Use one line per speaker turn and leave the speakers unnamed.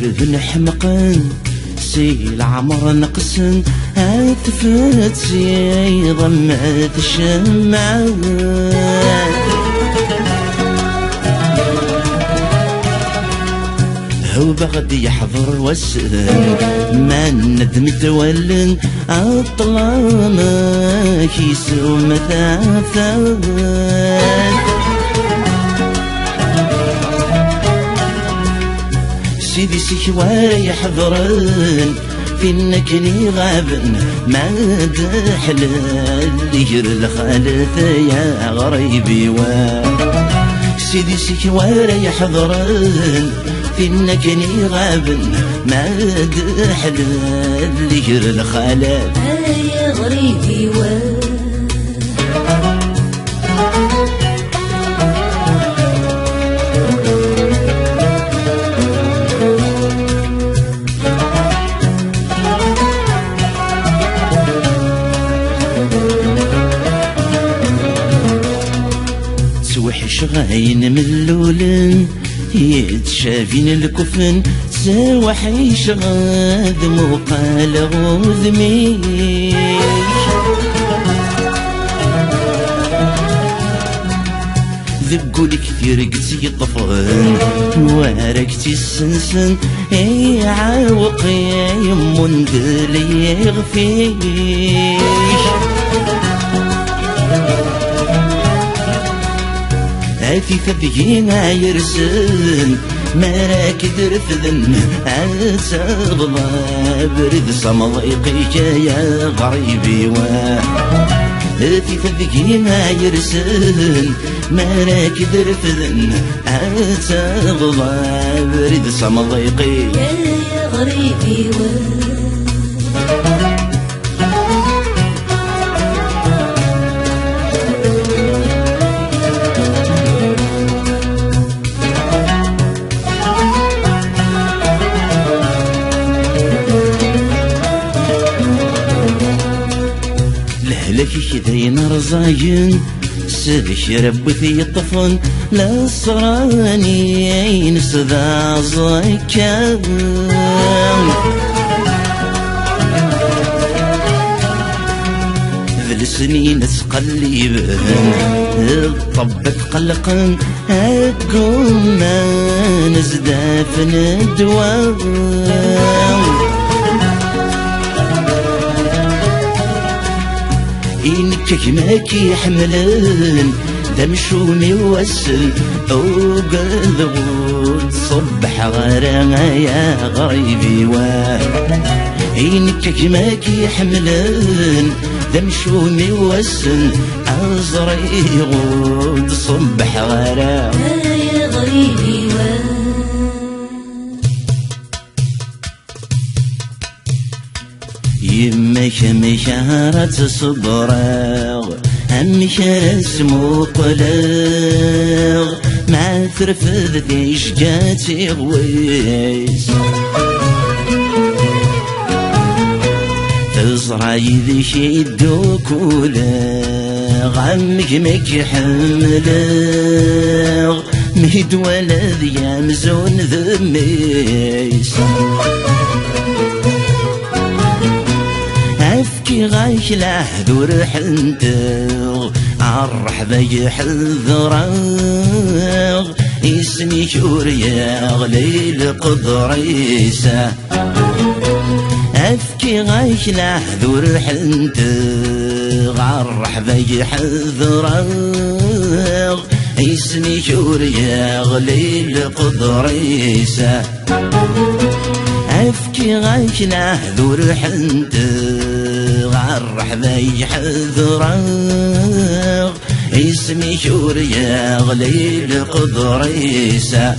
ذن حمقن سيل عمر نقصن هاتفت سي ضمت الشمعة هو بغدي يحضر وسن ما ندم تولن أطلعنا كيس ومثافات سيدي سيكواري يحضرن فينكني غابن ما دحلال يجر الخالث يا غريبي سيدي سيكواري يحضرن فينكني غابن ما دحلال يجر الخالث
يا غريبي
توحش غاين ملولن يتشافين الكفن توحش غاد مقال غوذميك ذقولي كثير قتي طفن واركتي السنسن اي عاوقي يمون دلي يغفيك في فبينا يرسل مراك درفذن أتغضى برد صمضيقك يا غريبي في فبينا يرسل مراك درفذن أتغضى برد صمضيقي
يا غريبي
لكي كذين رزاين سبش ربثي الطفن لا صراني نسذا زكام ذي السنين تقلبن طبت قلقا هكونا نزدافن الدوام إنك كماكي يحملن دمشوني وسل وقذبوت صبح غرانا يا غريبي إنك كماكي يحملن دمشوني وسل أزري غود صبح غرانا
يا غريبي
يمك مشارة صبراغ همك رسمو قلاغ ما ترفض ديش جاتي غويس تزرع يذيش يدوك ولاغ عمك مك حملاغ مهد ولد يامزون ذميس أفكي غايش لحذور حنتغ عالرحبة يحذراغ اسمي شورياغ ليل قدريسة أفكي غايش لحذور حنتغ عالرحبة يحذراغ اسمي شورياغ ليل قدريسة أفكي غايش لحذور حنتغ عالرحبة يحذراغ اسمي شورياغ ليل قدريسة